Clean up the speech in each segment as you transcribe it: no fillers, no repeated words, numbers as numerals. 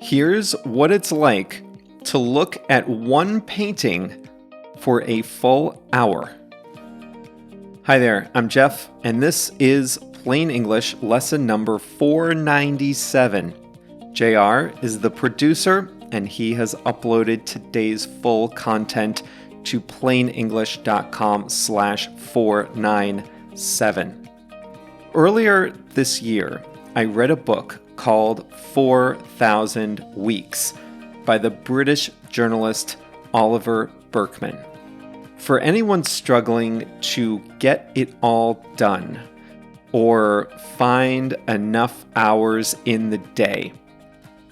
Here's what it's like to look at one painting for a full hour. Hi there, I'm Jeff, and this is Plain English lesson number 497. JR is the producer, and he has uploaded today's full content to plainenglish.com/497. Earlier this year, I read a book called 4,000 Weeks by the British journalist Oliver Burkeman. For anyone struggling to get it all done or find enough hours in the day,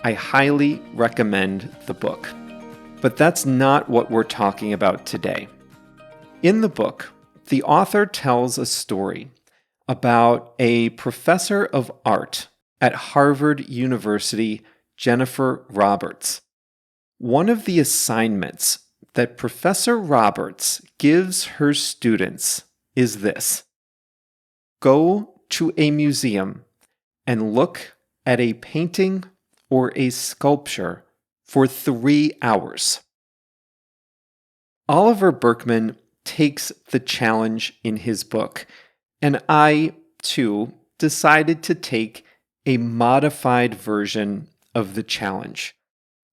I highly recommend the book. But that's not what we're talking about today. In the book, the author tells a story about a professor of art at Harvard University, Jennifer Roberts. One of the assignments that Professor Roberts gives her students is this: go to a museum and look at a painting or a sculpture for 3 hours. Oliver Burkeman takes the challenge in his book, and I, too, decided to take a modified version of the challenge.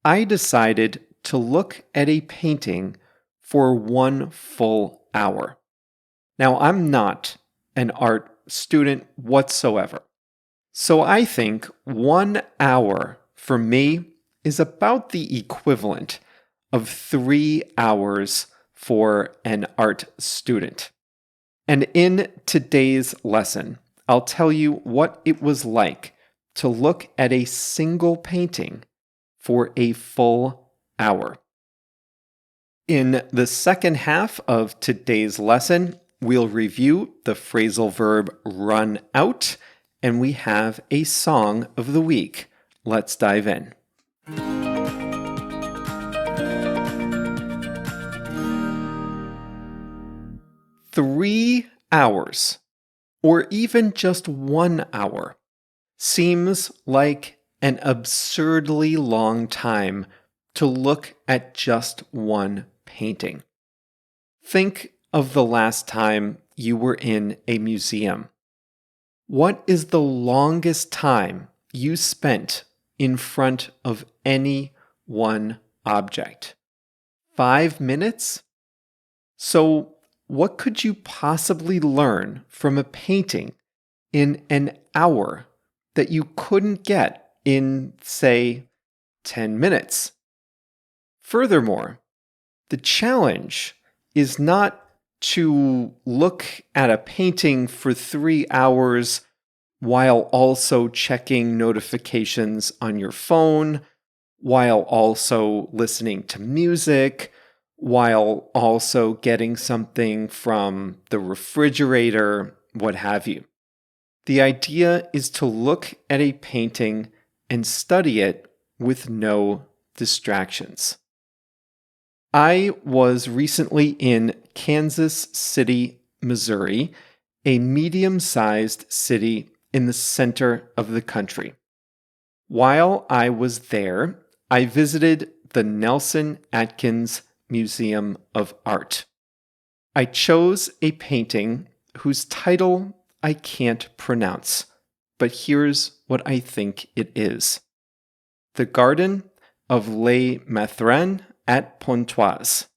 I decided to look at a painting for 1 full hour. Now, I'm not an art student whatsoever, so I think 1 hour for me is about the equivalent of 3 hours for an art student. And in today's lesson, I'll tell you what it was like to look at a single painting for a full hour. In the second half of today's lesson, we'll review the phrasal verb run out, and we have a song of the week. Let's dive in. 3 hours, or even just 1 hour, seems like an absurdly long time to look at just one painting. Think of the last time you were in a museum. What is the longest time you spent in front of any one object? 5 minutes? So, what could you possibly learn from a painting in an hour that you couldn't get in, say, 10 minutes? Furthermore, the challenge is not to look at a painting for 3 hours while also checking notifications on your phone, while also listening to music, while also getting something from the refrigerator, what have you. The idea is to look at a painting and study it with no distractions. I was recently in Kansas City, Missouri, a medium-sized city in the center of the country. While I was there, I visited the Nelson Atkins Museum of Art. I chose a painting whose title I can't pronounce, but here's what I think it is: The Garden of Les Mathrins at Pontoise.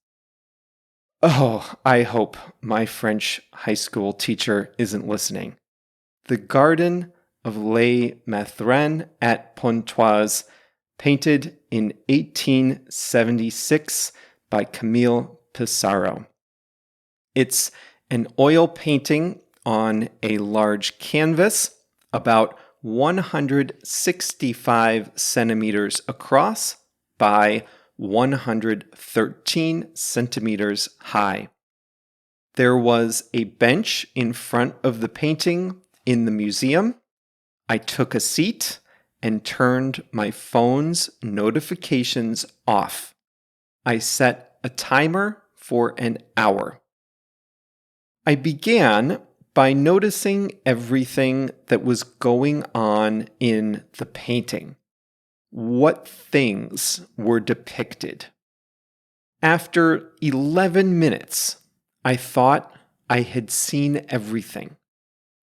Oh, I hope my French high school teacher isn't listening. The Garden of Les Mathrins at Pontoise, painted in 1876 by Camille Pissarro. It's an oil painting on a large canvas, about 165 centimeters across by 113 centimeters high. There was a bench in front of the painting in the museum. I took a seat and turned my phone's notifications off. I set a timer for an hour. I began by noticing everything that was going on in the painting. what things were depicted. After 11 minutes, I thought I had seen everything.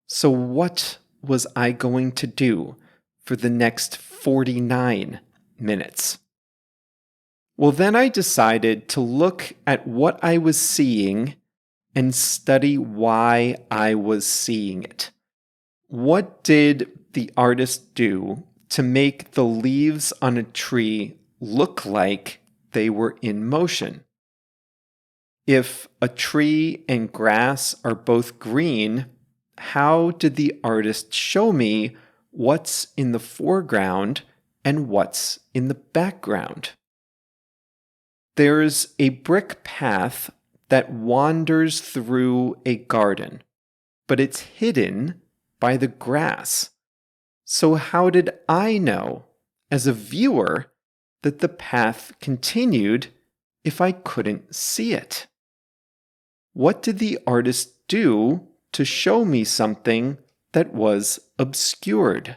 So what was I going to do for the next 49 minutes? Well, then I decided to look at what I was seeing and study why I was seeing it. What did the artist do to make the leaves on a tree look like they were in motion? If a tree and grass are both green, how did the artist show me what's in the foreground and what's in the background? There's a brick path that wanders through a garden, but it's hidden by the grass. So how did I know, as a viewer, that the path continued if I couldn't see it? What did the artist do to show me something that was obscured?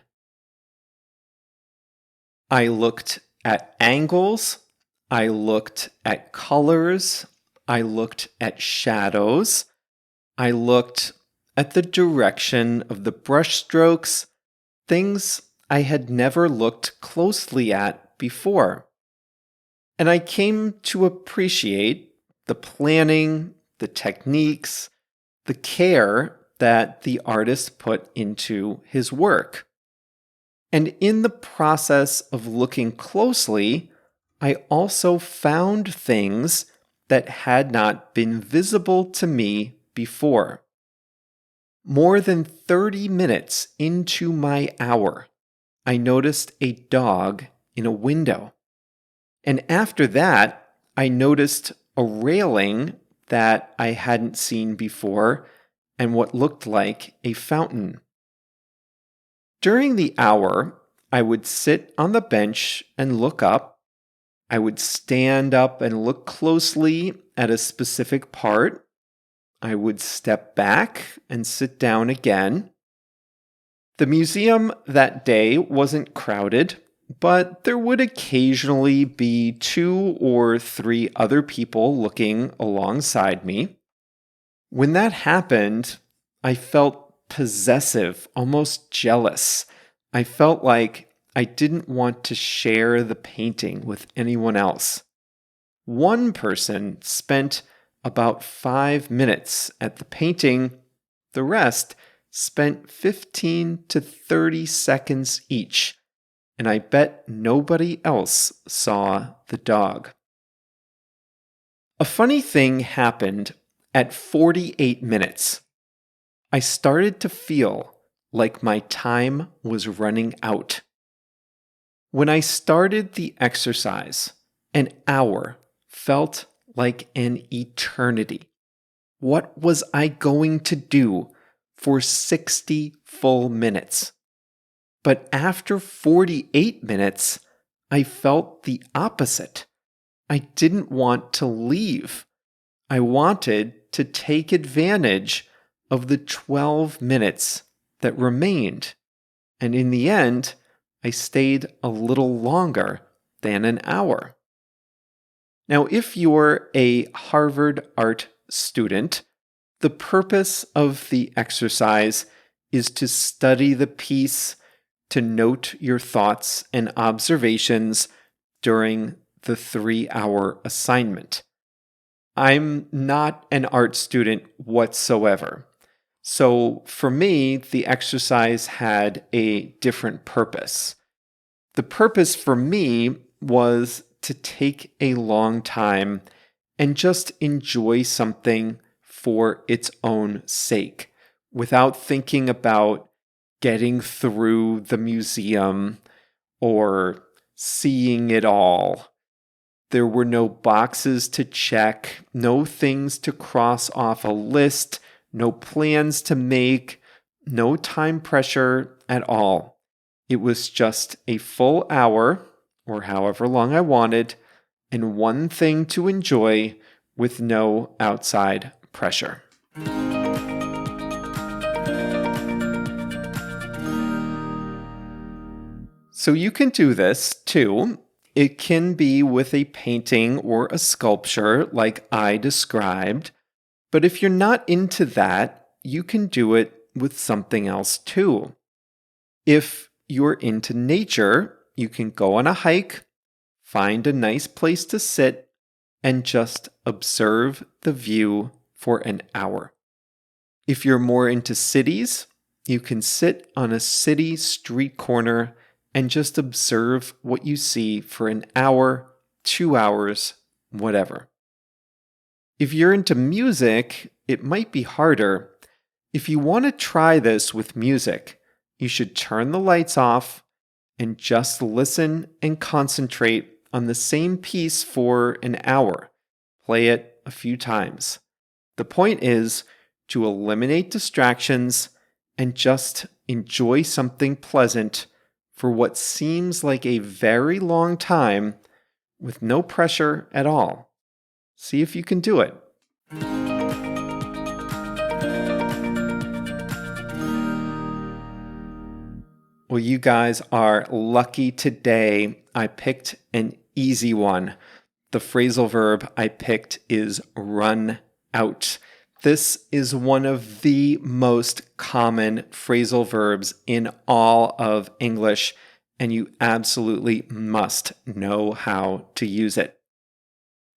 I looked at angles, I looked at colors, I looked at shadows, I looked at the direction of the brush strokes, things I had never looked closely at before. And I came to appreciate the planning, the techniques, the care that the artist put into his work. And in the process of looking closely, I also found things that had not been visible to me before. More than 30 minutes into my hour, I noticed a dog in a window. And after that, I noticed a railing that I hadn't seen before and what looked like a fountain. During the hour, I would sit on the bench and look up. I would stand up and look closely at a specific part. I would step back and sit down again. The museum that day wasn't crowded, but there would occasionally be 2 or 3 other people looking alongside me. When that happened, I felt possessive, almost jealous. I felt like I didn't want to share the painting with anyone else. One person spent about 5 minutes at the painting. The rest spent 15 to 30 seconds each, and I bet nobody else saw the dog. A funny thing happened at 48 minutes. I started to feel like my time was running out. When I started the exercise, an hour felt like an eternity. What was I going to do for 60 full minutes? But after 48 minutes, I felt the opposite. I didn't want to leave. I wanted to take advantage of the 12 minutes that remained. And in the end, I stayed a little longer than an hour. Now, if you're a Harvard art student, the purpose of the exercise is to study the piece, to note your thoughts and observations during the 3-hour assignment. I'm not an art student whatsoever. So for me, the exercise had a different purpose. The purpose for me was to take a long time and just enjoy something for its own sake, without thinking about getting through the museum or seeing it all. There were no boxes to check, no things to cross off a list, no plans to make, no time pressure at all. It was just a full hour, or however long I wanted, and one thing to enjoy with no outside pressure. So you can do this too. It can be with a painting or a sculpture like I described. But if you're not into that, you can do it with something else too. If you're into nature, you can go on a hike, find a nice place to sit, and just observe the view for an hour. If you're more into cities, you can sit on a city street corner and just observe what you see for an hour, 2 hours, whatever. If you're into music, it might be harder. If you want to try this with music, you should turn the lights off and just listen and concentrate on the same piece for an hour. Play it a few times. The point is to eliminate distractions and just enjoy something pleasant for what seems like a very long time with no pressure at all. See if you can do it. Well, you guys are lucky today. I picked an easy one. The phrasal verb I picked is run out. This is one of the most common phrasal verbs in all of English, and you absolutely must know how to use it.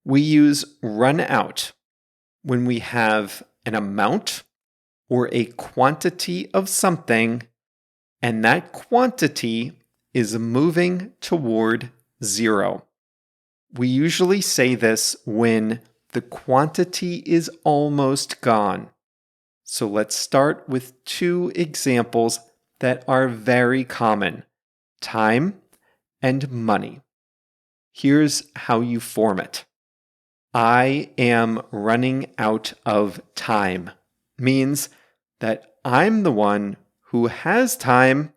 We use run out when we have an amount or a quantity of something, and that quantity is moving toward zero. We usually say this when the quantity is almost gone. So let's start with two examples that are very common: time and money. Here's how you form it. I am running out of time means that I'm the one who has time,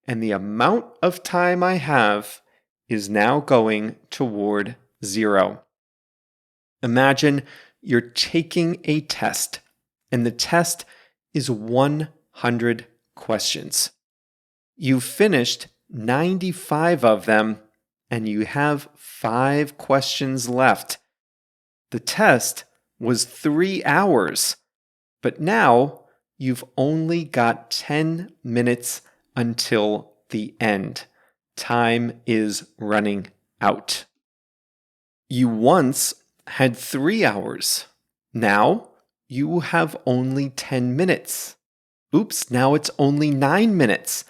and the amount of time I have is now going toward zero. Imagine you're taking a test, and the test is 100 questions. You've finished 95 of them, and you have 5 questions left. The test was 3 hours, but now you've only got 10 minutes until the end. Time is running out. You once had 3 hours. Now you have only 10 minutes. Oops, now it's only 9 minutes.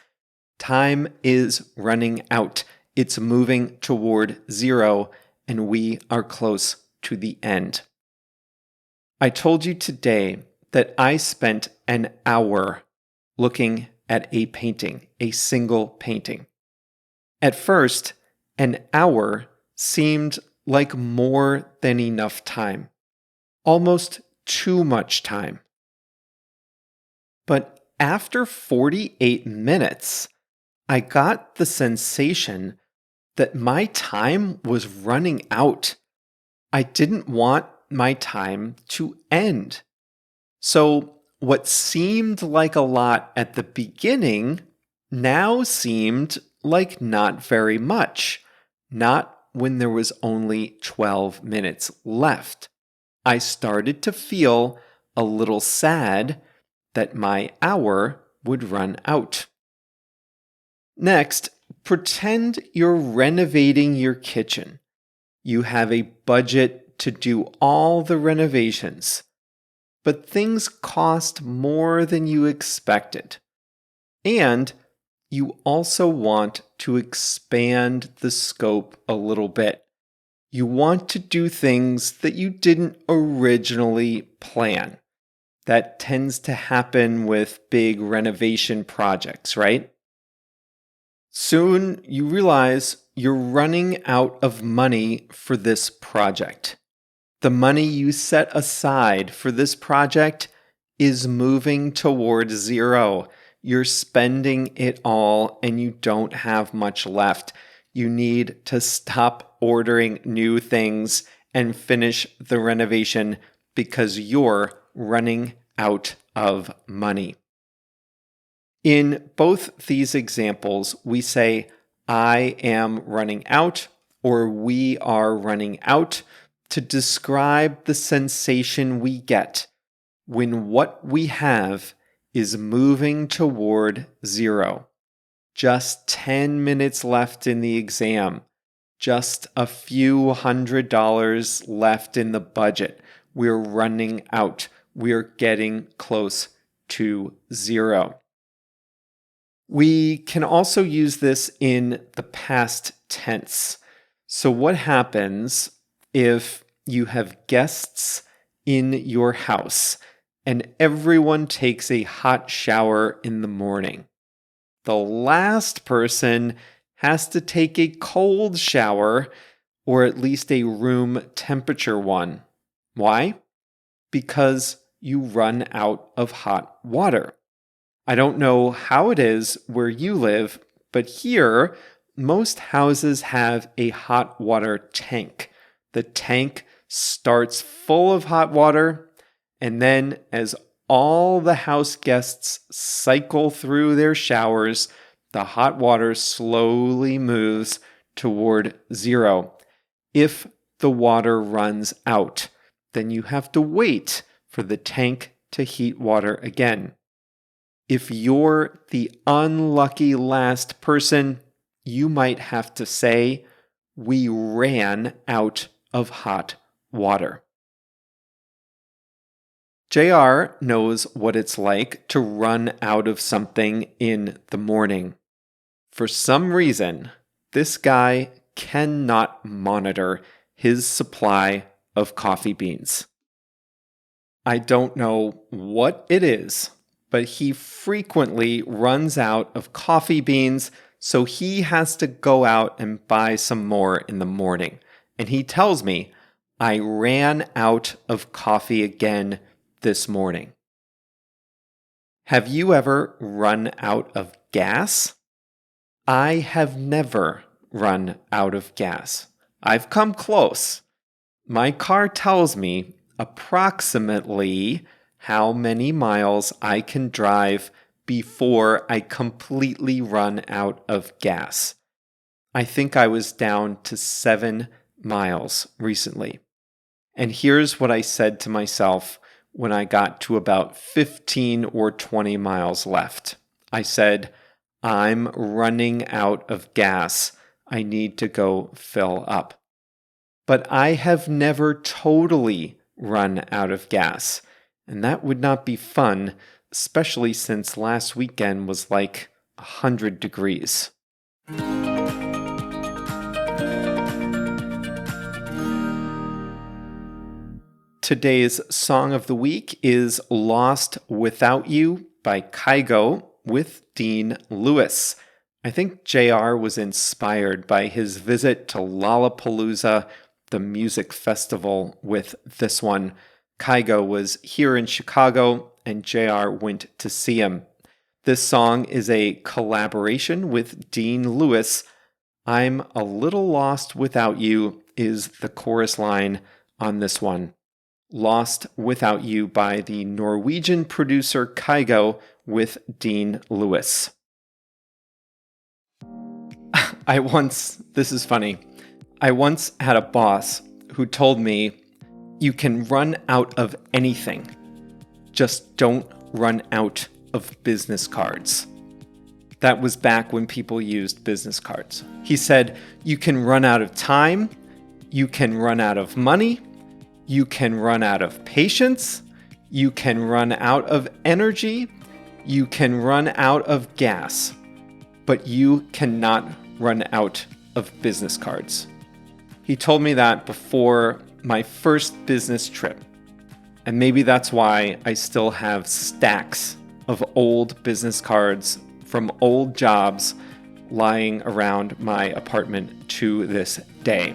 Time is running out. It's moving toward zero, and we are close to the end. I told you today that I spent an hour looking at a painting, a single painting. At first, an hour seemed like more than enough time, almost too much time. But after 48 minutes, I got the sensation that my time was running out. I didn't want my time to end. So what seemed like a lot at the beginning now seemed like not very much, not when there was only 12 minutes left. I started to feel a little sad that my hour would run out. Next, pretend you're renovating your kitchen. You have a budget to do all the renovations, but things cost more than you expected. And you also want to expand the scope a little bit. You want to do things that you didn't originally plan. That tends to happen with big renovation projects, right? Soon you realize you're running out of money for this project. The money you set aside for this project is moving towards zero. You're spending it all and you don't have much left. You need to stop ordering new things and finish the renovation because you're running out of money. In both these examples, we say, I am running out or we are running out to describe the sensation we get when what we have is moving toward zero. Just 10 minutes left in the exam. Just a few $100s left in the budget. We're running out. We're getting close to zero. We can also use this in the past tense. So what happens if you have guests in your house and everyone takes a hot shower in the morning? The last person has to take a cold shower, or at least a room temperature one. Why? Because you run out of hot water. I don't know how it is where you live, but here, most houses have a hot water tank. The tank starts full of hot water, and then as all the house guests cycle through their showers, the hot water slowly moves toward zero. If the water runs out, then you have to wait for the tank to heat water again. If you're the unlucky last person, you might have to say, "We ran out of hot water." JR knows what it's like to run out of something in the morning. For some reason, this guy cannot monitor his supply of coffee beans. I don't know what it is, but he frequently runs out of coffee beans, so he has to go out and buy some more in the morning. And he tells me, "I ran out of coffee again this morning." Have you ever run out of gas? I have never run out of gas. I've come close. My car tells me approximately how many miles I can drive before I completely run out of gas. I think I was down to 7 miles recently. And here's what I said to myself when I got to about 15 or 20 miles left. I said, "I'm running out of gas. I need to go fill up." But I have never totally run out of gas. And that would not be fun, especially since last weekend was like 100 degrees. Today's song of the week is Lost Without You by Kygo with Dean Lewis. I think JR was inspired by his visit to Lollapalooza, the music festival, with this one. Kygo was here in Chicago, and JR went to see him. This song is a collaboration with Dean Lewis. "I'm a little lost without you" is the chorus line on this one. Lost Without You by the Norwegian producer Kygo with Dean Lewis. This is funny. I once had a boss who told me, "You can run out of anything. Just don't run out of business cards." That was back when people used business cards. He said, "You can run out of time. You can run out of money. You can run out of patience. You can run out of energy. You can run out of gas. But you cannot run out of business cards." He told me that before my first business trip. And maybe that's why I still have stacks of old business cards from old jobs lying around my apartment to this day.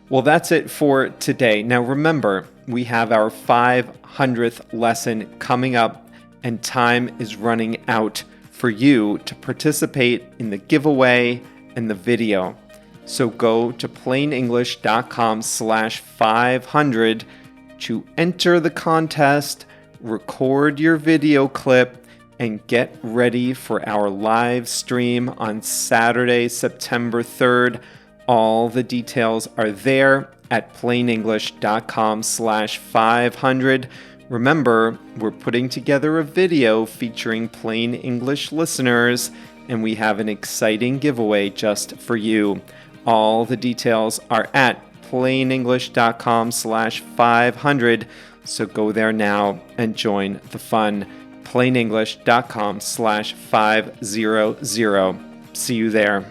Well, that's it for today. Now remember, we have our 500th lesson coming up, and time is running out for you to participate in the giveaway and the video. So go to plainenglish.com/500 to enter the contest, record your video clip, and get ready for our live stream on Saturday, September 3rd. All the details are there at plainenglish.com/500. Remember, we're putting together a video featuring Plain English listeners, and we have an exciting giveaway just for you. All the details are at plainenglish.com/500. So go there now and join the fun. plainenglish.com/500. See you there.